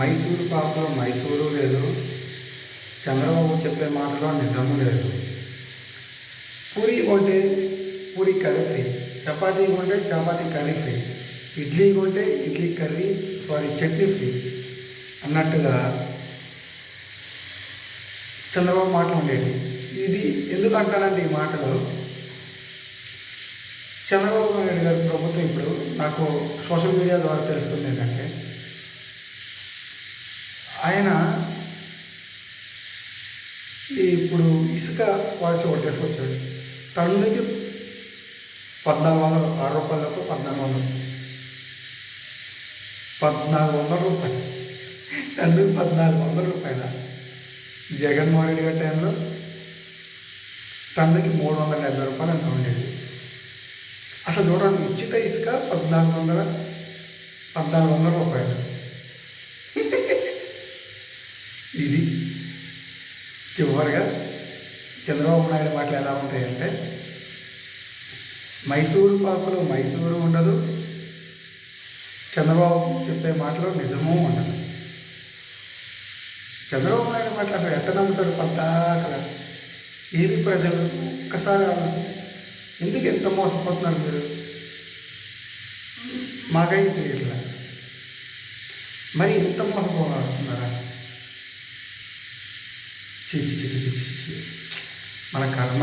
మైసూరు పాకులో మైసూరు లేదు, చంద్రబాబు చెప్పే మాటలో నిజము లేదు. పూరి కొంటే పూరి కర్రీ ఫ్రీ, చపాతీ కొంటే చపాతీ కర్రీ ఫ్రీ, ఇడ్లీ కొంటే ఇడ్లీ కర్రీ చట్నీ ఫ్రీ అన్నట్టుగా చంద్రబాబు మాటలు ఉండేవి. ఇది ఎందుకు అంటానంటే ఈ మాటలు, చంద్రబాబు నాయుడు గారి ప్రభుత్వం ఇప్పుడు నాకు సోషల్ మీడియా ద్వారా తెలుస్తుంది ఏంటంటే, ఆయన ఇప్పుడు ఇసుక పాలసీ ఒకటి తీసుకొచ్చాడు. టన్నుకి 1400, 6 రూపాయలకు 1400 రూపాయలు, టన్నుకి 1400 రూపాయల. జగన్మోహన్ రెడ్డి గారి టైంలో టన్నుకి 370 రూపాయలు ఎంత ఉండేది. అసలు చూడండి, ఉచిత ఇసుక 1400 రూపాయలు. ఇది చివరిగా చంద్రబాబు నాయుడు మాటలు ఎలా ఉంటాయంటే, మైసూరు పాకులో మైసూరు ఉండదు, చంద్రబాబు చెప్పే మాటలో నిజమూ ఉండదు. చంద్రబాబు నాయుడు మాటలు అసలు ఎట్ట నమ్ముతారు పద్దాకల? ఏది ప్రజలు ఒక్కసారి ఆలోచన, ఎందుకు ఎంత మోసపోతున్నారు మీరు? మాకైతే తెలియట్లే, మరి ఎంత మోసపోతున్నారా? చి చి చి చి చి చి మన కర్మ.